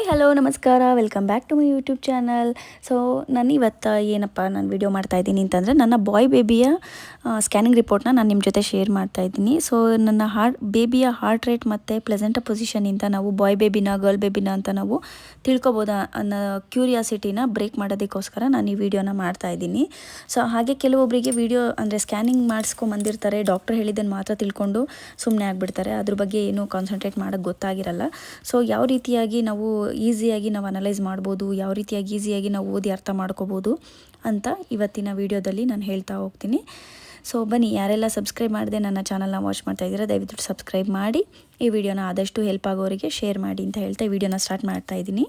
Hello ನಮಸ್ಕಾರ, welcome back to my YouTube channel. So ನಾನು ಇವತ್ತು ಏನಪ್ಪ ನಾನು ವಿಡಿಯೋ ಮಾಡ್ತಾಯಿದ್ದೀನಿ ಅಂತಂದರೆ ನನ್ನ ಬಾಯ್ ಬೇಬಿಯ ಸ್ಕ್ಯಾನಿಂಗ್ ರಿಪೋರ್ಟ್ನ ನಾನು ನಿಮ್ಮ ಜೊತೆ ಶೇರ್ ಮಾಡ್ತಾಯಿದ್ದೀನಿ. ಸೊ ನನ್ನ ಬೇಬಿಯ ಹಾರ್ಟ್ ರೇಟ್ ಮತ್ತು ಪ್ಲೆಸೆಂಟ ಪೊಸಿಷನಿಂದ ನಾವು ಬಾಯ್ ಬೇಬಿನ ಗರ್ಲ್ ಬೇಬಿನ ಅಂತ ನಾವು ತಿಳ್ಕೊಬೋದಾ ಅನ್ನೋ ಕ್ಯೂರಿಯಾಸಿಟಿನ ಬ್ರೇಕ್ ಮಾಡೋದಕ್ಕೋಸ್ಕರ ನಾನು ಈ ವಿಡಿಯೋನ ಮಾಡ್ತಾಯಿದ್ದೀನಿ. ಸೊ ಹಾಗೆ ಕೆಲವೊಬ್ಬರಿಗೆ ವಿಡಿಯೋ ಅಂದರೆ ಸ್ಕ್ಯಾನಿಂಗ್ ಮಾಡಿಸ್ಕೊಂಬಂದಿರ್ತಾರೆ, ಡಾಕ್ಟರ್ ಹೇಳಿದ್ದನ್ನು ಮಾತ್ರ ತಿಳ್ಕೊಂಡು ಸುಮ್ಮನೆ ಆಗಿಬಿಡ್ತಾರೆ. ಅದ್ರ ಬಗ್ಗೆ ಏನೂ ಕಾನ್ಸಂಟ್ರೇಟ್ ಮಾಡೋಕ್ಕೆ ಗೊತ್ತಾಗಿರಲ್ಲ. ಸೊ ಯಾವ ರೀತಿಯಾಗಿ ನಾವು ಈಸಿಯಾಗಿ ನಾವು ಅನಲೈಸ್ ಮಾಡ್ಬೋದು, ಯಾವ ರೀತಿಯಾಗಿ ಈಸಿಯಾಗಿ ನಾವು ಓದಿ ಅರ್ಥ ಮಾಡ್ಕೋಬೋದು ಅಂತ ಇವತ್ತಿನ ವಿಡಿಯೋದಲ್ಲಿ ನಾನು ಹೇಳ್ತಾ ಹೋಗ್ತೀನಿ. ಸೊ ಬನ್ನಿ, ಯಾರೆಲ್ಲ ಸಬ್ಸ್ಕ್ರೈಬ್ ಮಾಡದೆ ನನ್ನ ಚಾನಲ್ನ ವಾಚ್ ಮಾಡ್ತಾ ಇದ್ದೀರಾ ದಯವಿಟ್ಟು ಸಬ್ಸ್ಕ್ರೈಬ್ ಮಾಡಿ, ಈ ವಿಡಿಯೋನ ಆದಷ್ಟು ಹೆಲ್ಪ್ ಆಗೋರಿಗೆ ಶೇರ್ ಮಾಡಿ ಅಂತ ಹೇಳ್ತಾ ಈ ವಿಡಿಯೋನ ಸ್ಟಾರ್ಟ್ ಮಾಡ್ತಾ ಇದ್ದೀನಿ.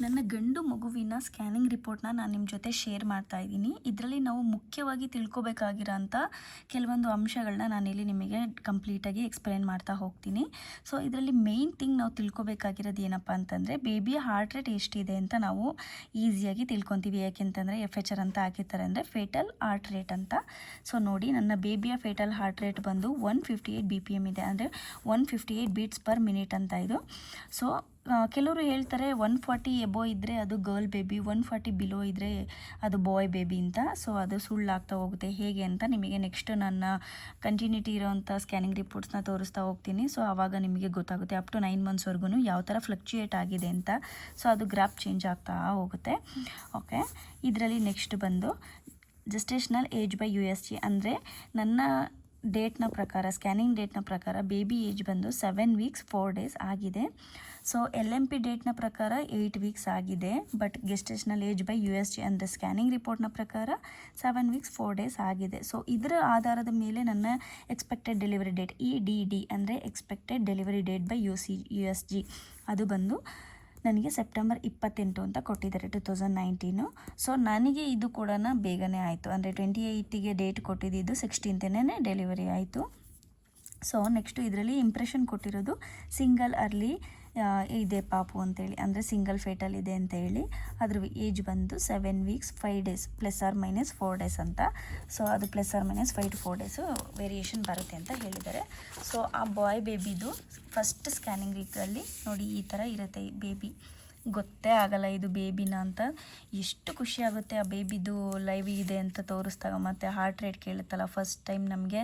ನನ್ನ ಗಂಡು ಮಗುವಿನ ಸ್ಕ್ಯಾನಿಂಗ್ ರಿಪೋರ್ಟ್ನ ನಾನು ನಿಮ್ಮ ಜೊತೆ ಶೇರ್ ಮಾಡ್ತಾ ಇದ್ದೀನಿ. ಇದರಲ್ಲಿ ನಾವು ಮುಖ್ಯವಾಗಿ ತಿಳ್ಕೊಬೇಕಾಗಿರೋಂಥ ಕೆಲವೊಂದು ಅಂಶಗಳನ್ನ ನಾನಿಲ್ಲಿ ನಿಮಗೆ ಕಂಪ್ಲೀಟಾಗಿ ಎಕ್ಸ್ಪ್ಲೇನ್ ಮಾಡ್ತಾ ಹೋಗ್ತೀನಿ. ಸೊ ಇದರಲ್ಲಿ ಮೇಯ್ನ್ ಥಿಂಗ್ ನಾವು ತಿಳ್ಕೊಬೇಕಾಗಿರೋದು ಏನಪ್ಪ ಅಂತಂದರೆ, ಬೇಬಿಯ ಹಾರ್ಟ್ ರೇಟ್ ಎಷ್ಟಿದೆ ಅಂತ ನಾವು ಈಸಿಯಾಗಿ ತಿಳ್ಕೊತೀವಿ. ಯಾಕೆಂತಂದರೆ FHR ಅಂತ ಹಾಕಿರ್ತಾರೆ, ಅಂದರೆ ಫೇಟಲ್ ಹಾರ್ಟ್ ರೇಟ್ ಅಂತ. ಸೊ ನೋಡಿ, ನನ್ನ ಬೇಬಿಯ ಫೇಟಲ್ ಹಾರ್ಟ್ ರೇಟ್ ಬಂದು 158 BPM ಇದೆ, ಅಂದರೆ 158 ಬೀಟ್ಸ್ ಪರ್ ಮಿನಿಟ್ ಅಂತ ಇದು. ಸೊ ಕೆಲವರು ಹೇಳ್ತಾರೆ 140 ಎಬೋ ಇದ್ದರೆ ಅದು ಗರ್ಲ್ ಬೇಬಿ, 140 ಬಿಲೋ ಇದ್ದರೆ ಅದು ಬಾಯ್ ಬೇಬಿ ಅಂತ. ಸೊ ಅದು ಸುಳ್ಳಾಗ್ತಾ ಹೋಗುತ್ತೆ. ಹೇಗೆ ಅಂತ ನಿಮಗೆ ನೆಕ್ಸ್ಟ್ ನನ್ನ ಕಂಟಿನ್ಯೂಟಿ ಇರೋವಂಥ ಸ್ಕ್ಯಾನಿಂಗ್ ರಿಪೋರ್ಟ್ಸ್ನ ತೋರಿಸ್ತಾ ಹೋಗ್ತೀನಿ. ಸೊ ಆವಾಗ ನಿಮಗೆ ಗೊತ್ತಾಗುತ್ತೆ ಅಪ್ ಟು 9 ಮಂತ್ಸ್ವರೆಗೂ ಯಾವ ಥರ ಫ್ಲಕ್ಚುಯೇಟ್ ಆಗಿದೆ ಅಂತ. ಸೊ ಅದು ಗ್ರಾಫ್ ಚೇಂಜ್ ಆಗ್ತಾ ಹೋಗುತ್ತೆ. ಓಕೆ, ಇದರಲ್ಲಿ ನೆಕ್ಸ್ಟ್ ಬಂದು ಜೆಸ್ಟೇಷನಲ್ ಏಜ್ ಬೈ USG, ಅಂದರೆ ನನ್ನ ಡೇಟ್ನ ಪ್ರಕಾರ, ಸ್ಕ್ಯಾನಿಂಗ್ ಡೇಟ್ನ ಪ್ರಕಾರ ಬೇಬಿ ಏಜ್ ಬಂದು 7 ವೀಕ್ಸ್ 4 ಡೇಸ್ ಆಗಿದೆ. ಸೊ LMP ಡೇಟ್ನ ಪ್ರಕಾರ 8 ವೀಕ್ಸ್ ಆಗಿದೆ. But gestational age by USG ಅಂದರೆ ಸ್ಕ್ಯಾನಿಂಗ್ ರಿಪೋರ್ಟ್ನ ಪ್ರಕಾರ 7 ವೀಕ್ಸ್ 4 ಡೇಸ್ ಆಗಿದೆ. ಸೊ ಇದರ ಆಧಾರದ ಮೇಲೆ ನನ್ನ ಎಕ್ಸ್ಪೆಕ್ಟೆಡ್ ಡೆಲಿವರಿ ಡೇಟ್ EDD ಅಂದರೆ expected delivery date by USG ಅದು ಬಂದು ನನಗೆ ಸೆಪ್ಟೆಂಬರ್ 28 ಅಂತ ಕೊಟ್ಟಿದ್ದಾರೆ, 2019. ಸೊ ನನಗೆ ಇದು ಕೂಡ ಬೇಗನೆ ಆಯಿತು, ಅಂದರೆ 28ಗೆ ಡೇಟ್ ಕೊಟ್ಟಿದ್ದು 16ನೇ ಡೆಲಿವರಿ ಆಯಿತು. ಸೊ ನೆಕ್ಸ್ಟು ಇದರಲ್ಲಿ ಇಂಪ್ರೆಷನ್ ಕೊಟ್ಟಿರೋದು ಸಿಂಗಲ್ ಅರ್ಲಿ ಇದೆ ಪಾಪು ಅಂತೇಳಿ, ಅಂದರೆ ಸಿಂಗಲ್ ಫೇಟಲ್ ಇದೆ ಅಂತ ಹೇಳಿ. ಅದ್ರ ಏಜ್ ಬಂದು 7 ವೀಕ್ಸ್ 5 ಡೇಸ್ +or- 4 ಡೇಸ್ ಅಂತ. ಸೊ ಅದು +or- 5 to 4 ಡೇಸು ವೇರಿಯೇಷನ್ ಬರುತ್ತೆ ಅಂತ ಹೇಳಿದ್ದಾರೆ. ಸೊ ಆ ಬಾಯ್ ಬೇಬಿದು ಫಸ್ಟ್ ಸ್ಕ್ಯಾನಿಂಗ್ ರೀತಿಯಲ್ಲಿ ನೋಡಿ ಈ ಥರ ಇರುತ್ತೆ. ಈ ಬೇಬಿ ಗೊತ್ತೇ ಆಗಲ್ಲ ಇದು ಬೇಬಿನ ಅಂತ. ಎಷ್ಟು ಖುಷಿ ಆಗುತ್ತೆ ಆ ಬೇಬಿದು ಲೈವ್ ಇದೆ ಅಂತ ತೋರಿಸ್ದಾಗ. ಮತ್ತು ಹಾರ್ಟ್ ರೇಟ್ ಕೇಳುತ್ತಲ್ಲ ಫಸ್ಟ್ ಟೈಮ್ ನಮಗೆ,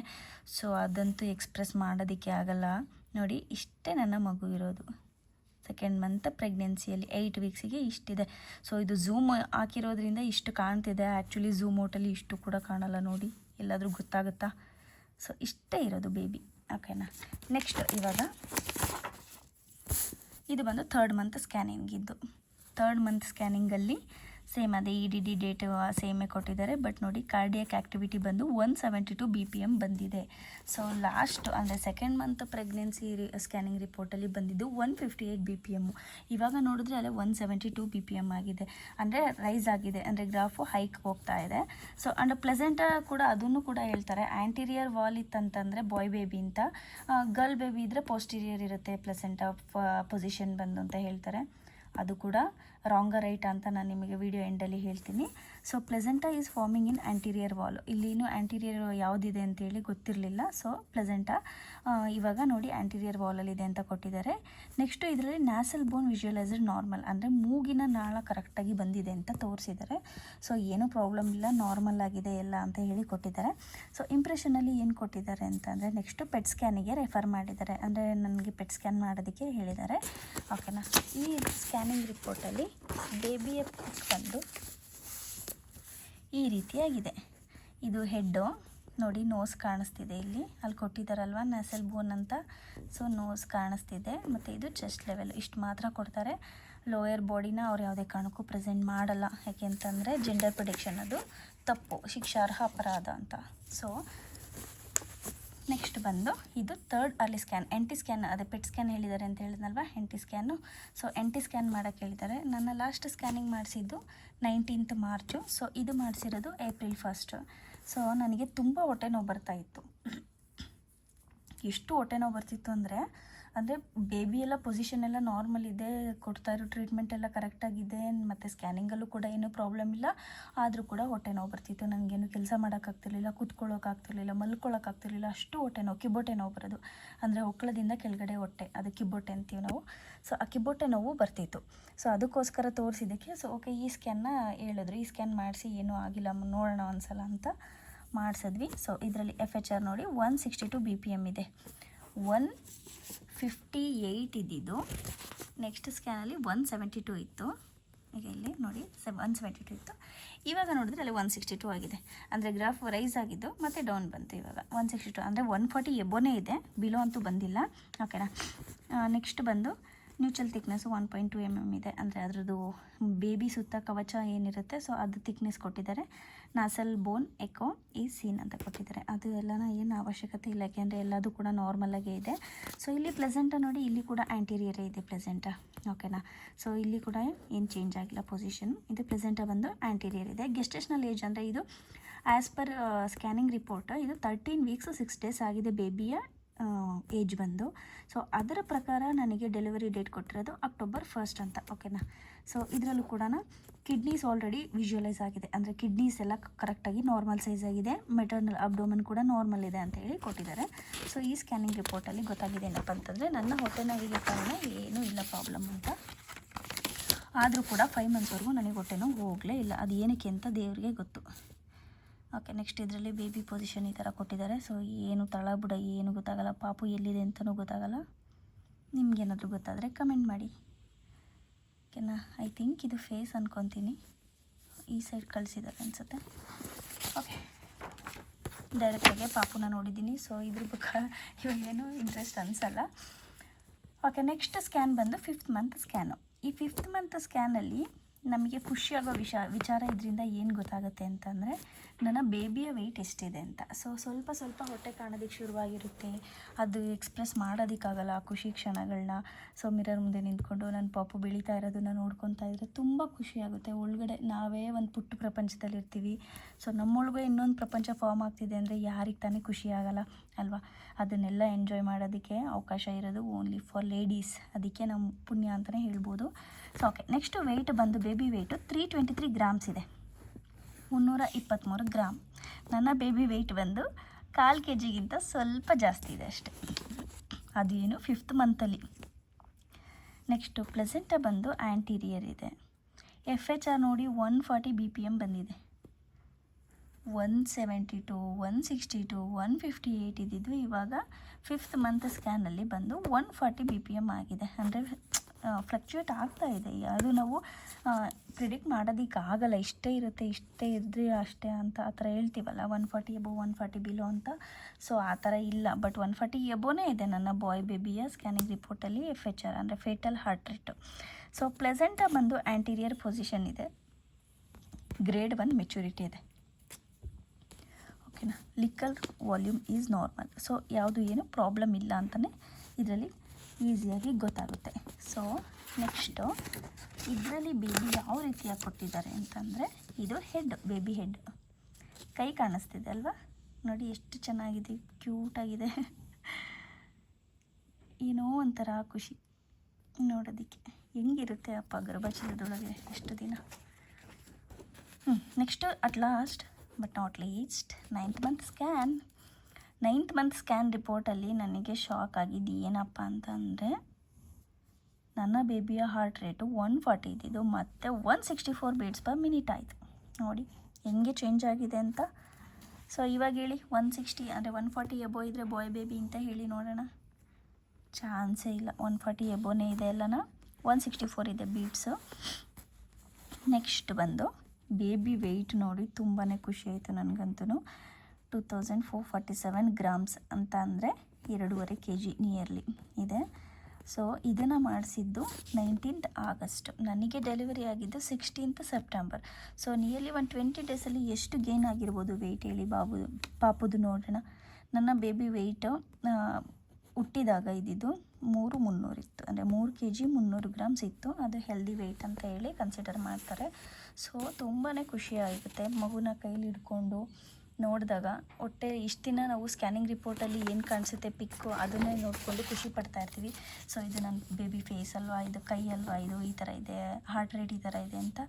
ಸೊ ಅದಂತೂ ಎಕ್ಸ್ಪ್ರೆಸ್ ಮಾಡೋದಕ್ಕೆ ಆಗಲ್ಲ. ನೋಡಿ, ಇಷ್ಟೇ ನನ್ನ ಮಗು ಇರೋದು. 2nd ಮಂತ್ ಪ್ರೆಗ್ನೆನ್ಸಿಯಲ್ಲಿ 8 ವೀಕ್ಸಿಗೆ ಇಷ್ಟಿದೆ. ಸೊ ಇದು ಝೂಮ್ ಹಾಕಿರೋದ್ರಿಂದ ಇಷ್ಟು ಕಾಣ್ತಿದೆ. ಆ್ಯಕ್ಚುಲಿ ಝೂಮ್ ಔಟಲ್ಲಿ ಇಷ್ಟು ಕೂಡ ಕಾಣಲ್ಲ. ನೋಡಿ, ಎಲ್ಲಾದರೂ ಗೊತ್ತಾಗುತ್ತಾ? ಸೊ ಇಷ್ಟೇ ಇರೋದು ಬೇಬಿ. ಓಕೆನಾ, ನೆಕ್ಸ್ಟ್ ಇವಾಗ ಇದು ಬಂದು 3rd ಮಂತ್ ಸ್ಕ್ಯಾನಿಂಗಿದ್ದು. 3rd ಮಂತ್ ಸ್ಕ್ಯಾನಿಂಗಲ್ಲಿ ಸೇಮ್ ಅದೇ EDD ಡೇಟ್ ಸೇಮೇ ಕೊಟ್ಟಿದ್ದಾರೆ. ಬಟ್ ನೋಡಿ, ಕಾರ್ಡಿಯಾಕ್ ಆ್ಯಕ್ಟಿವಿಟಿ ಬಂದು 172 BPM ಬಂದಿದೆ. ಸೊ ಲಾಸ್ಟ್ ಅಂದರೆ 2nd ಮಂತ್ ಪ್ರೆಗ್ನೆನ್ಸಿ ಸ್ಕ್ಯಾನಿಂಗ್ ರಿಪೋರ್ಟಲ್ಲಿ ಬಂದಿದ್ದು 158 BPM. ಇವಾಗ ನೋಡಿದ್ರೆ ಅಲ್ಲೇ 172 BPM ಆಗಿದೆ, ಅಂದರೆ ರೈಸ್ ಆಗಿದೆ, ಅಂದರೆ ಗ್ರಾಫು ಹೈಕ್ ಹೋಗ್ತಾ ಇದೆ. ಸೊ ಆ್ಯಂಡ್ ಪ್ಲೆಸೆಂಟ ಕೂಡ ಅದನ್ನು ಕೂಡ ಹೇಳ್ತಾರೆ. ಆ್ಯಂಟೀರಿಯರ್ ವಾಲ್ ಇತ್ತಂತಂದರೆ ಬಾಯ್ ಬೇಬಿ ಅಂತ, ಗರ್ಲ್ ಬೇಬಿ ಇದ್ದರೆ ಪೋಸ್ಟೀರಿಯರ್ ಇರುತ್ತೆ ಪ್ಲೆಸೆಂಟ ಪೊಸಿಷನ್ ಬಂದು ಅಂತ ಹೇಳ್ತಾರೆ. ಅದು ಕೂಡ ರಾಂಗ ರೈಟ್ ಅಂತ ನಾನು ನಿಮಗೆ ವಿಡಿಯೋ ಎಂಡಲ್ಲಿ ಹೇಳ್ತೀನಿ. So placenta is farming in anterior wall. ಇಲ್ಲಿನೂ ಆ್ಯಂಟೀರಿಯರ್ ಯಾವುದಿದೆ ಅಂತೇಳಿ ಗೊತ್ತಿರಲಿಲ್ಲ. ಸೊ ಪ್ಲೆಸೆಂಟ ಇವಾಗ ನೋಡಿ ಆ್ಯಂಟೀರಿಯರ್ ವಾಲಲ್ಲಿದೆ ಅಂತ ಕೊಟ್ಟಿದ್ದಾರೆ. ನೆಕ್ಸ್ಟು ಇದರಲ್ಲಿ ನ್ಯಾಸಲ್ ಬೋನ್ ವಿಜುವಲೈಸರ್ ನಾರ್ಮಲ್, ಅಂದರೆ ಮೂಗಿನ ನಾಳ ಕರೆಕ್ಟಾಗಿ ಬಂದಿದೆ ಅಂತ ತೋರಿಸಿದ್ದಾರೆ. ಸೊ ಏನೂ ಪ್ರಾಬ್ಲಮ್ ಇಲ್ಲ, ನಾರ್ಮಲ್ ಆಗಿದೆ ಎಲ್ಲ ಅಂತ ಹೇಳಿ ಕೊಟ್ಟಿದ್ದಾರೆ. ಸೊ ಇಂಪ್ರೆಷನಲ್ಲಿ ಏನು ಕೊಟ್ಟಿದ್ದಾರೆ ಅಂತಂದರೆ, ನೆಕ್ಸ್ಟು ಪೆಟ್ ಸ್ಕ್ಯಾನಿಗೆ ರೆಫರ್ ಮಾಡಿದ್ದಾರೆ, ಅಂದರೆ ನನಗೆ ಪೆಟ್ ಸ್ಕ್ಯಾನ್ ಮಾಡೋದಕ್ಕೆ ಹೇಳಿದ್ದಾರೆ. ಓಕೆನಾ, ಈ ಸ್ಕ್ಯಾನಿಂಗ್ ರಿಪೋರ್ಟಲ್ಲಿ ಬೇಬಿಯ ಪಿಕ್ ಬಂದು ಈ ರೀತಿಯಾಗಿದೆ. ಇದು ಹೆಡ್ಡು ನೋಡಿ, ನೋಸ್ ಕಾಣಿಸ್ತಿದೆ ಇಲ್ಲಿ, ಅಲ್ಲಿ ಕೊಟ್ಟಿದ್ದಾರಲ್ವ ನ್ಯಾಸಲ್ ಬೋನ್ ಅಂತ. ಸೊ ನೋಸ್ ಕಾಣಿಸ್ತಿದೆ, ಮತ್ತು ಇದು ಚೆಸ್ಟ್ ಲೆವೆಲ್ ಇಷ್ಟು ಮಾತ್ರ ಕೊಡ್ತಾರೆ. ಲೋಯರ್ ಬಾಡಿನ ಅವ್ರು ಯಾವುದೇ ಕಾರಣಕ್ಕೂ ಪ್ರೆಸೆಂಟ್ ಮಾಡಲ್ಲ, ಯಾಕೆಂತಂದರೆ ಜೆಂಡರ್ ಪ್ರಿಡಿಕ್ಷನ್ ಅದು ತಪ್ಪು, ಶಿಕ್ಷಾರ್ಹ ಅಪರಾಧ ಅಂತ. ಸೊ ನೆಕ್ಸ್ಟ್ ಬಂದು ಇದು 3rd early scan, NT scan, ಅದೇ ಪೆಟ್ ಸ್ಕ್ಯಾನ್ ಹೇಳಿದ್ದಾರೆ ಅಂತ ಹೇಳಿದ್ನಲ್ವ, NT scan. So NT scan ಮಾಡೋಕ್ಕೆ ಹೇಳಿದ್ದಾರೆ. ನನ್ನ ಲಾಸ್ಟ್ ಸ್ಕ್ಯಾನಿಂಗ್ ಮಾಡಿಸಿದ್ದು 19th ಮಾರ್ಚು. ಸೊ ಇದು ಮಾಡಿಸಿರೋದು April 1st. ಸೊ ನನಗೆ ತುಂಬ ಹೊಟ್ಟೆ ನೋವು ಬರ್ತಾಯಿತ್ತು. ಎಷ್ಟು ಹೊಟ್ಟೆ ನೋವು ಬರ್ತಿತ್ತು ಅಂದರೆ ಅಂದರೆ ಬೇಬಿ ಎಲ್ಲ ಪೊಸಿಷನ್ ಎಲ್ಲ ನಾರ್ಮಲ್ ಇದೆ, ಕೊಡ್ತಾ ಇರೋ ಟ್ರೀಟ್ಮೆಂಟ್ ಎಲ್ಲ ಕರೆಕ್ಟಾಗಿದೆ, ಮತ್ತು ಸ್ಕ್ಯಾನಿಂಗಲ್ಲೂ ಕೂಡ ಏನೂ ಪ್ರಾಬ್ಲಮ್ ಇಲ್ಲ. ಆದರೂ ಕೂಡ ಹೊಟ್ಟೆ ನೋವು ಬರ್ತಿತ್ತು. ನನಗೇನು ಕೆಲಸ ಮಾಡೋಕ್ಕಾಗ್ತಿರ್ಲಿಲ್ಲ, ಕೂತ್ಕೊಳ್ಳೋಕ್ಕಾಗ್ತಿರ್ಲಿಲ್ಲ, ಮಲ್ಕೊಳ್ಳೋಕ್ಕಾಗ್ತಿರ್ಲಿಲ್ಲ, ಅಷ್ಟು ಹೊಟ್ಟೆ ನೋವು, ಕಿಬ್ಬೊಟ್ಟೆ ನೋವು ಬರೋದು. ಅಂದರೆ ಹೊಕ್ಕಳದಿಂದ ಕೆಳಗಡೆ ಹೊಟ್ಟೆ, ಅದು ಕಿಬ್ಬೊಟ್ಟೆ ಅಂತೀವಿ ನಾವು. ಸೊ ಆ ಕಿಬ್ಬೊಟ್ಟೆ ನೋವು ಬರ್ತಿತ್ತು. ಸೊ ಅದಕ್ಕೋಸ್ಕರ ತೋರಿಸಿದ್ದಕ್ಕೆ ಸೊ ಓಕೆ ಈ ಸ್ಕ್ಯಾನ್ನ ಹೇಳಿದ್ರು, ಈ ಸ್ಕ್ಯಾನ್ ಮಾಡಿಸಿ ಏನೂ ಆಗಿಲ್ಲ, ನೋಡೋಣ ಒಂದ್ಸಲ ಅಂತ ಮಾಡಿಸಿದ್ವಿ. ಸೊ ಇದರಲ್ಲಿ FHR ನೋಡಿ 162 BPM ಇದೆ, 158 ಇದ್ದಿದ್ದು. ನೆಕ್ಸ್ಟ್ ಸ್ಕ್ಯಾನಲ್ಲಿ 172 ಇತ್ತು. ಈಗ ಇಲ್ಲಿ ನೋಡಿ 172 ಇತ್ತು. ಇವಾಗ ನೋಡಿದ್ರೆ ಅಲ್ಲಿ 162 ಆಗಿದೆ. ಅಂದರೆ ಗ್ರಾಫ್ ರೈಸ್ ಆಗಿದ್ದು ಮತ್ತು ಡೌನ್ ಬಂತು. ಇವಾಗ 162 ಅಂದರೆ 140 ಎಬೋನೇ ಇದೆ, ಬಿಲೋ ಅಂತೂ ಬಂದಿಲ್ಲ. ಓಕೆನಾ. ನೆಕ್ಸ್ಟ್ ಬಂದು ನ್ಯೂಚಲ್ ಥಿಕ್ನೆಸ್ಸು 1.2 mm ಇದೆ. ಅಂದರೆ ಅದರದ್ದು ಬೇಬಿ ಸುತ್ತ ಕವಚ ಏನಿರುತ್ತೆ ಸೊ ಅದು ಥಿಕ್ನೆಸ್ ಕೊಟ್ಟಿದ್ದಾರೆ. ನಾಸಲ್ ಬೋನ್ ಎಕೋ ಈ ಸೀನ್ ಅಂತ ಕೊಟ್ಟಿದ್ದಾರೆ. ಅದು ಎಲ್ಲನ ಏನು ಅವಶ್ಯಕತೆ ಇಲ್ಲ, ಯಾಕೆಂದರೆ ಎಲ್ಲದೂ ಕೂಡ ನಾರ್ಮಲಾಗೇ ಇದೆ. ಸೊ ಇಲ್ಲಿ ಪ್ಲೆಸೆಂಟ ನೋಡಿ, ಇಲ್ಲಿ ಕೂಡ ಆ್ಯಂಟೀರಿಯರೇ ಇದೆ ಪ್ಲೆಸೆಂಟ. ಓಕೆನಾ. ಸೊ ಇಲ್ಲಿ ಕೂಡ ಏನು ಚೇಂಜ್ ಆಗಿಲ್ಲ ಪೊಸಿಷನ್. ಇದು ಪ್ಲೆಸೆಂಟ ಬಂದು ಆ್ಯಂಟೀರಿಯರ್ ಇದೆ. ಗೆಸ್ಟೇಷನಲ್ ಏಜ್ ಅಂದರೆ ಇದು ಆ್ಯಸ್ ಪರ್ ಸ್ಕ್ಯಾನಿಂಗ್ ರಿಪೋರ್ಟ್ ಇದು 13 weeks 6 days ಆಗಿದೆ ಬೇಬಿಯ ಏಜ್ ಬಂದು. ಸೊ ಅದರ ಪ್ರಕಾರ ನನಗೆ ಡೆಲಿವರಿ ಡೇಟ್ ಕೊಟ್ಟಿರೋದು October 1st ಅಂತ. ಓಕೆನಾ. ಸೊ ಇದರಲ್ಲೂ ಕೂಡ ಕಿಡ್ನೀಸ್ ಆಲ್ರೆಡಿ ವಿಜುವಲೈಸ್ ಆಗಿದೆ, ಅಂದರೆ ಕಿಡ್ನೀಸ್ ಎಲ್ಲ ಕರೆಕ್ಟಾಗಿ ನಾರ್ಮಲ್ ಸೈಜ್ ಆಗಿದೆ, ಮೆಟರ್ನಲ್ ಅಬ್ಡೋಮನ್ ಕೂಡ ನಾರ್ಮಲ್ ಇದೆ ಅಂತ ಹೇಳಿ ಕೊಟ್ಟಿದ್ದಾರೆ. ಸೊ ಈ ಸ್ಕ್ಯಾನಿಂಗ್ ರಿಪೋರ್ಟಲ್ಲಿ ಗೊತ್ತಾಗಿದೆ ಏನಪ್ಪ ಅಂತಂದರೆ ನನ್ನ ಹೊಟ್ಟೆ ನೋವಿಗೆ ಕಾರಣ ಏನೂ ಇಲ್ಲ ಪ್ರಾಬ್ಲಮ್ ಅಂತ. ಆದರೂ ಕೂಡ 5 monthsವರೆಗೂ ನನಗೆ ಹೊಟ್ಟೆ ನೋವು ಹೋಗಲೇ ಇಲ್ಲ. ಅದು ಏನಕ್ಕೆ ಅಂತ ದೇವರಿಗೆ ಗೊತ್ತು. ಓಕೆ. ನೆಕ್ಸ್ಟ್ ಇದರಲ್ಲಿ ಬೇಬಿ ಪೊಸಿಷನ್ ಈ ಥರ ಕೊಟ್ಟಿದ್ದಾರೆ. ಸೊ ಏನು ತಳ ಬುಡ ಏನು ಗೊತ್ತಾಗಲ್ಲ, ಪಾಪು ಎಲ್ಲಿದೆ ಅಂತಲೂ ಗೊತ್ತಾಗಲ್ಲ. ನಿಮ್ಗೇನಾದರೂ ಗೊತ್ತಾದರೆ ಕಮೆಂಟ್ ಮಾಡಿ. ಓಕೆನಾ. ಐ ಥಿಂಕ್ ಇದು ಫೇಸ್ ಅಂದ್ಕೊತೀನಿ, ಈ ಸೈಡ್ ಕಳಿಸಿದ್ದಾರೆ ಅನಿಸುತ್ತೆ. ಓಕೆ. ಡೈರೆಕ್ಟಾಗೆ ಪಾಪುನ ನೋಡಿದ್ದೀನಿ. ಸೊ ಇದ್ರ ಬಗ್ಗೆ ಇವಾಗ ಏನೂ ಇಂಟ್ರೆಸ್ಟ್ ಅನಿಸಲ್ಲ. ಓಕೆ. ನೆಕ್ಸ್ಟ್ ಸ್ಕ್ಯಾನ್ ಬಂದು 5th month ಸ್ಕ್ಯಾನು. ಈ 5th month ಸ್ಕ್ಯಾನಲ್ಲಿ ನಮಗೆ ಖುಷಿಯಾಗೋ ವಿಚಾರ ಇದರಿಂದ ಏನು ಗೊತ್ತಾಗುತ್ತೆ ಅಂತಂದರೆ ನನ್ನ ಬೇಬಿಯ ವೆಯ್ಟ್ ಎಷ್ಟಿದೆ ಅಂತ. ಸೊ ಸ್ವಲ್ಪ ಹೊಟ್ಟೆ ಕಾಣೋದಕ್ಕೆ ಶುರುವಾಗಿರುತ್ತೆ, ಅದು ಎಕ್ಸ್ಪ್ರೆಸ್ ಮಾಡೋದಕ್ಕಾಗಲ್ಲ ಖುಷಿ ಕ್ಷಣಗಳನ್ನ. ಸೊ ಮಿರರ್ ಮುಂದೆ ನಿಂತ್ಕೊಂಡು ನನ್ನ ಪಾಪು ಬೆಳೀತಾ ಇರೋದನ್ನು ನೋಡ್ಕೊತಾ ಇದ್ದರೆ ತುಂಬ ಖುಷಿಯಾಗುತ್ತೆ. ಒಳಗಡೆ ನಾವೇ ಒಂದು ಪುಟ್ಟ ಪ್ರಪಂಚದಲ್ಲಿರ್ತೀವಿ. ಸೊ ನಮ್ಮೊಳಗೆ ಇನ್ನೊಂದು ಪ್ರಪಂಚ ಫಾರ್ಮ್ ಆಗ್ತಿದೆ ಅಂದರೆ ಯಾರಿಗೆ ತಾನೇ ಖುಷಿ ಆಗಲ್ಲ ಅಲ್ವಾ. ಅದನ್ನೆಲ್ಲ ಎಂಜಾಯ್ ಮಾಡೋದಕ್ಕೆ ಅವಕಾಶ ಇರೋದು ಓನ್ಲಿ ಫಾರ್ ಲೇಡೀಸ್. ಅದಕ್ಕೆ ನಮ್ಮ ಪುಣ್ಯ ಅಂತಲೇ ಹೇಳ್ಬೋದು. So okay. ನೆಕ್ಸ್ಟು ವೆಯ್ಟ್ ಬಂದು ಬೇಬಿ ವೆಯ್ಟು 323 grams ಇದೆ, 323 ಗ್ರಾಮ್. ನನ್ನ ಬೇಬಿ ವೆಯ್ಟ್ ಬಂದು 1/4 kg ಸ್ವಲ್ಪ ಜಾಸ್ತಿ ಇದೆ ಅಷ್ಟೆ. ಅದು ಏನು 5th monthಲ್ಲಿ. ನೆಕ್ಸ್ಟು ಪ್ಲೆಸೆಂಟ ಬಂದು ಆ್ಯಂಟೀರಿಯರ್ ಇದೆ. FHR ನೋಡಿ 140 BPM ಬಂದಿದೆ. 172, 162, 158 ಇದ್ದಿದ್ದು ಇವಾಗ 5th month ಸ್ಕ್ಯಾನಲ್ಲಿ ಬಂದು 140 BPM ಆಗಿದೆ. ಅಂದರೆ ಫ್ಲಕ್ಚುಯೇಟ್ ಆಗ್ತಾ ಇದೆ. ಅದು ನಾವು ಪ್ರಿಡಿಕ್ಟ್ ಮಾಡೋದಕ್ಕಾಗಲ್ಲ, ಇಷ್ಟೇ ಇರುತ್ತೆ, ಇಷ್ಟೇ ಇದ್ದರೆ ಅಷ್ಟೇ ಅಂತ ಆ ಥರ ಹೇಳ್ತೀವಲ್ಲ, 140 above 140 below ಅಂತ. ಸೊ ಆ ಥರ ಇಲ್ಲ. ಬಟ್ 140 above ಇದೆ ನನ್ನ ಬಾಯ್ ಬೇಬಿಯ ಸ್ಕ್ಯಾನಿಂಗ್ ರಿಪೋರ್ಟಲ್ಲಿ FHR ಅಂದರೆ fatal heart rate. So placenta ಬಂದು ಆ್ಯಂಟೀರಿಯರ್ ಪೊಸಿಷನ್ ಇದೆ, ಗ್ರೇಡ್ 1 ಮೆಚುರಿಟಿ ಇದೆ. ಓಕೆನಾ. ಲಿಕ್ಕಲ್ ವಾಲ್ಯೂಮ್ ಈಸ್ ನಾರ್ಮಲ್. ಸೊ ಯಾವುದು ಏನು ಪ್ರಾಬ್ಲಮ್ ಇಲ್ಲ ಅಂತಲೇ ಇದರಲ್ಲಿ ಈಸಿಯಾಗಿ ಗೊತ್ತಾಗುತ್ತೆ. ಸೊ ನೆಕ್ಸ್ಟು ಇದರಲ್ಲಿ ಬೇಬಿ ಯಾವ ರೀತಿಯಾಗಿ ಕೊಟ್ಟಿದ್ದಾರೆ ಅಂತಂದರೆ ಇದು ಹೆಡ್, ಬೇಬಿ ಹೆಡ್. ಕೈ ಕಾಣಿಸ್ತಿದೆ ಅಲ್ವಾ, ನೋಡಿ ಎಷ್ಟು ಚೆನ್ನಾಗಿದೆ, ಕ್ಯೂಟಾಗಿದೆ. ಏನೋ ಒಂಥರ ಖುಷಿ ನೋಡೋದಕ್ಕೆ. ಹೆಂಗಿರುತ್ತೆ ಅಪ್ಪ ಗರ್ಭಚೀಲದೊಳಗೆ ಎಷ್ಟು ದಿನ. Next at last but not least 9th month scan. 9th month scan ರಿಪೋರ್ಟಲ್ಲಿ ನನಗೆ ಶಾಕ್ ಆಗಿದ್ದು ಏನಪ್ಪ ಅಂತಂದರೆ ನನ್ನ ಬೇಬಿಯ ಹಾರ್ಟ್ ರೇಟು 140 ಇದ್ದಿದ್ದು ಮತ್ತು 164 beats per minute ಆಯಿತು. ನೋಡಿ ಹೆಂಗೆ ಚೇಂಜ್ ಆಗಿದೆ ಅಂತ. ಸೊ ಇವಾಗ ಹೇಳಿ 160 ಅಂದರೆ 140 ಎಬೋ ಇದ್ದರೆ ಬಾಯ್ ಬೇಬಿ ಅಂತ ಹೇಳಿ ನೋಡೋಣ. ಚಾನ್ಸೇ ಇಲ್ಲ. 140 ಎಬೋನೇ ಇದೆ ಎಲ್ಲನ. 164 ಇದೆ ಬೀಟ್ಸು. ನೆಕ್ಸ್ಟ್ ಬಂದು ಬೇಬಿ ವೆಯ್ಟ್ ನೋಡಿ ತುಂಬಾ ಖುಷಿ ಆಯಿತು ನನಗಂತೂ. 2447 grams ಅಂತ ಅಂದರೆ 2.5 kg ನಿಯರ್ಲಿ ಇದೆ. ಸೊ ಇದನ್ನು ಮಾಡಿಸಿದ್ದು 19th August. ನನಗೆ ಡೆಲಿವರಿ ಆಗಿದ್ದು 16th September. ಸೊ ನಿಯರ್ಲಿ 120 ಡೇಸಲ್ಲಿ ಎಷ್ಟು ಗೇನ್ ಆಗಿರ್ಬೋದು ವೆಯ್ಟ್ ಹೇಳಿ ಪಾಪುದು ನೋಡೋಣ. ನನ್ನ ಬೇಬಿ ವೆಯ್ಟು ಹುಟ್ಟಿದಾಗ ಇದ್ದಿದ್ದು 300 ಇತ್ತು, ಅಂದರೆ 3 kg 300 grams ಇತ್ತು. ಅದು ಹೆಲ್ದಿ ವೆಯ್ಟ್ ಅಂತ ಹೇಳಿ ಕನ್ಸಿಡರ್ ಮಾಡ್ತಾರೆ. ಸೊ ತುಂಬಾ ಖುಷಿ ಆಗುತ್ತೆ ಮಗುನ ಕೈಲಿ ಹಿಡ್ಕೊಂಡು ನೋಡಿದಾಗ ಹೊಟ್ಟೆ ಇಷ್ಟು ದಿನ ನಾವು ಸ್ಕ್ಯಾನಿಂಗ್ ರಿಪೋರ್ಟಲ್ಲಿ ಏನು ಕಾಣಿಸುತ್ತೆ ಪಿಕ್ಕು ಅದನ್ನೇ ನೋಡಿಕೊಂಡು ಖುಷಿ ಪಡ್ತಾ ಇರ್ತೀವಿ. ಸೊ ಇದು ನನ್ನ ಬೇಬಿ ಫೇಸ್ ಅಲ್ವಾ, ಇದು ಕೈ ಅಲ್ವಾ, ಇದು ಈ ಥರ ಇದೆ, ಹಾರ್ಟ್ ರೇಟ್ ಈ ಥರ ಇದೆ ಅಂತ.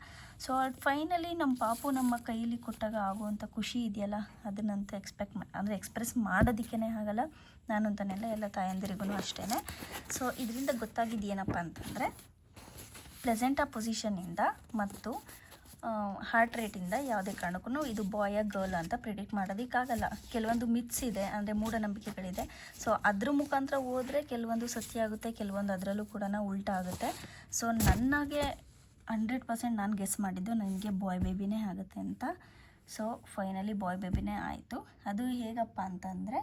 ಸೊ ಅದು ಫೈನಲಿ ನಮ್ಮ ಪಾಪು ನಮ್ಮ ಕೈಯಲ್ಲಿ ಕೊಟ್ಟಾಗ ಆಗುವಂಥ ಖುಷಿ ಇದೆಯಲ್ಲ, ಅದನ್ನಂತೂ ಎಕ್ಸ್ಪ್ರೆಸ್ ಮಾಡೋದಕ್ಕೇ ಆಗಲ್ಲ. ನಾನು ಅಂತನೆಲ್ಲ ಎಲ್ಲ ತಾಯಂದಿರಿಗೂ ಅಷ್ಟೇ. ಸೊ ಇದರಿಂದ ಗೊತ್ತಾಗಿದ್ದು ಏನಪ್ಪ ಅಂತಂದರೆ, ಪ್ಲೆಸೆಂಟಾ ಪೊಸಿಷನ್ನಿಂದ ಮತ್ತು ಹಾರ್ಟ್ ರೇಟಿಂದ ಯಾವುದೇ ಕಾರಣಕ್ಕೂ ಇದು ಬಾಯ ಗರ್ಲ್ ಅಂತ ಪ್ರಿಡಿಕ್ಟ್ ಮಾಡೋದಕ್ಕಾಗಲ್ಲ. ಕೆಲವೊಂದು ಮಿತ್ಸ್ ಇದೆ, ಅಂದರೆ ಮೂಢನಂಬಿಕೆಗಳಿದೆ. ಸೊ ಅದ್ರ ಮುಖಾಂತರ ಹೋದರೆ ಕೆಲವೊಂದು ಸತ್ಯ ಆಗುತ್ತೆ, ಕೆಲವೊಂದು ಅದರಲ್ಲೂ ಕೂಡ ಉಲ್ಟಾ ಆಗುತ್ತೆ. ಸೊ ನನಗೆ 100% ನಾನು ಗೆಸ್ ಮಾಡಿದ್ದು ನನಗೆ ಬಾಯ್ ಬೇಬಿನೇ ಆಗುತ್ತೆ ಅಂತ. ಸೊ ಫೈನಲಿ ಬಾಯ್ ಬೇಬಿನೇ ಆಯಿತು. ಅದು ಹೇಗಪ್ಪ ಅಂತಂದರೆ,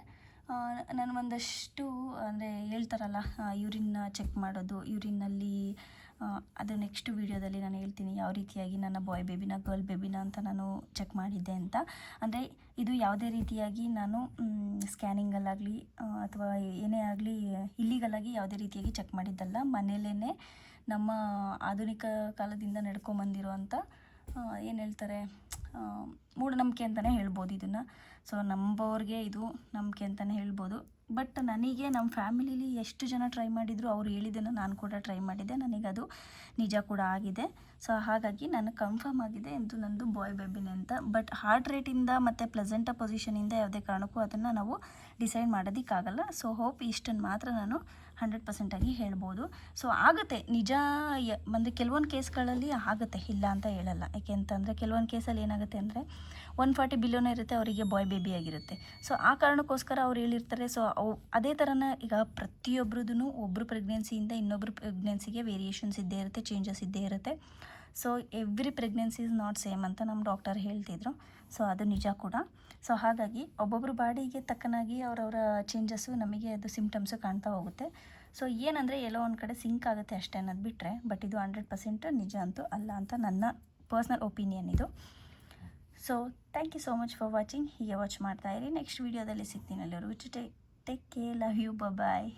ನಾನು ಒಂದಷ್ಟು ಅಂದರೆ ಹೇಳ್ತಾರಲ್ಲ ಯೂರಿನ್ ಚೆಕ್ ಮಾಡೋದು, ಯೂರಿನ್ನಲ್ಲಿ ಅದು ನೆಕ್ಸ್ಟ್ ವೀಡಿಯೋದಲ್ಲಿ ನಾನು ಹೇಳ್ತೀನಿ ಯಾವ ರೀತಿಯಾಗಿ ನನ್ನ ಬಾಯ್ ಬೇಬಿನ ಗರ್ಲ್ ಬೇಬಿನ ಅಂತ ನಾನು ಚೆಕ್ ಮಾಡಿದ್ದೆ ಅಂತ. ಅಂದರೆ ಇದು ಯಾವುದೇ ರೀತಿಯಾಗಿ ನಾನು ಸ್ಕ್ಯಾನಿಂಗಲ್ಲಾಗಲಿ ಅಥವಾ ಏನೇ ಆಗಲಿ ಇಲ್ಲಿಗಲಾಗಿ ಯಾವುದೇ ರೀತಿಯಾಗಿ ಚೆಕ್ ಮಾಡಿದ್ದಲ್ಲ. ಮನೆಯಲ್ಲೇ ನಮ್ಮ ಆಧುನಿಕ ಕಾಲದಿಂದ ನಡ್ಕೊಂಬಂದಿರುವಂಥ ಏನು ಹೇಳ್ತಾರೆ ಮೂಢನಂಬಿಕೆ ಅಂತಲೇ ಹೇಳ್ಬೋದು ಇದನ್ನು. ಸೊ ನಂಬೋರಿಗೆ ಇದು ನಂಬಿಕೆ ಅಂತಲೇ ಹೇಳ್ಬೋದು. ಬಟ್ ನನಗೆ ನಮ್ಮ ಫ್ಯಾಮಿಲಿಲಿ ಎಷ್ಟು ಜನ ಟ್ರೈ ಮಾಡಿದ್ರು ಅವ್ರು ಹೇಳಿದ್ದನ್ನು ನಾನು ಕೂಡ ಟ್ರೈ ಮಾಡಿದ್ದೆ, ನನಗದು ನಿಜ ಕೂಡ ಆಗಿದೆ. ಸೊ ಹಾಗಾಗಿ ನನಗೆ ಕನ್ಫರ್ಮ್ ಆಗಿದೆ ಇದು ನಂದು ಬಾಯ್ ಬೇಬಿನೇ ಅಂತ. ಬಟ್ ಹಾರ್ಟ್ ರೇಟಿಂದ ಮತ್ತು ಪ್ಲೆಸೆಂಟಾ ಪೊಸಿಷನಿಂದ ಯಾವುದೇ ಕಾರಣಕ್ಕೂ ಅದನ್ನು ನಾವು ಡಿಸೈಡ್ ಮಾಡೋದಕ್ಕಾಗಲ್ಲ. ಸೊ ಹೋಪ್ ಇಷ್ಟನ್ನು ಮಾತ್ರ ನಾನು 100% ಆಗಿ ಹೇಳ್ಬೋದು. ಸೊ ಆಗುತ್ತೆ ನಿಜ, ಅಂದರೆ ಕೆಲವೊಂದು ಕೇಸ್ಗಳಲ್ಲಿ ಆಗುತ್ತೆ, ಇಲ್ಲ ಅಂತ ಹೇಳಲ್ಲ. ಯಾಕೆ ಅಂತಂದರೆ ಕೆಲವೊಂದು ಕೇಸಲ್ಲಿ ಏನಾಗುತ್ತೆ ಅಂದರೆ 140 ಬಿಲಿಯನ್ ಇರುತ್ತೆ, ಅವರಿಗೆ ಬಾಯ್ ಬೇಬಿ ಆಗಿರುತ್ತೆ. ಸೊ ಆ ಕಾರಣಕ್ಕೋಸ್ಕರ ಅವ್ರು ಹೇಳಿರ್ತಾರೆ. ಸೊ ಅದೇ ಥರನ ಈಗ ಪ್ರತಿಯೊಬ್ಬರದೂ ಒಬ್ಬರು ಪ್ರೆಗ್ನೆನ್ಸಿಯಿಂದ ಇನ್ನೊಬ್ಬರು ಪ್ರೆಗ್ನೆನ್ಸಿಗೆ ವೇರಿಯೇಷನ್ಸ್ ಇದ್ದೇ ಇರುತ್ತೆ, ಚೇಂಜಸ್ ಇದ್ದೇ ಇರುತ್ತೆ. So every pregnancy is not same ಅಂತ ನಮ್ಮ ಡಾಕ್ಟರ್ ಹೇಳ್ತಿದ್ರು. ಸೊ ಅದು ನಿಜ ಕೂಡ. ಸೊ ಹಾಗಾಗಿ ಒಬ್ಬೊಬ್ಬರು ಬಾಡಿಗೆ ತಕ್ಕನಾಗಿ ಅವರವರ ಚೇಂಜಸ್ಸು ನಮಗೆ ಅದು ಸಿಮ್ಟಮ್ಸು ಕಾಣ್ತಾ ಹೋಗುತ್ತೆ. ಸೊ ಏನಂದರೆ ಎಲ್ಲೋ ಒಂದು ಕಡೆ ಸಿಂಕ್ ಆಗುತ್ತೆ ಅಷ್ಟೇ ಅನ್ನೋದು ಬಿಟ್ಟರೆ, ಬಟ್ ಇದು 100% ನಿಜ ಅಂತೂ ಅಲ್ಲ ಅಂತ ನನ್ನ ಪರ್ಸ್ನಲ್ ಒಪಿನಿಯನ್ ಇದು. So thank you so much for watching. ಹೀಗೆ ವಾಚ್ ಮಾಡ್ತಾಯಿರಿ. ನೆಕ್ಸ್ಟ್ ವೀಡಿಯೋದಲ್ಲಿ ಸಿಗ್ತೀನಿ. ಅಲ್ಲಿವರೆಗೂ take care, love you, bye.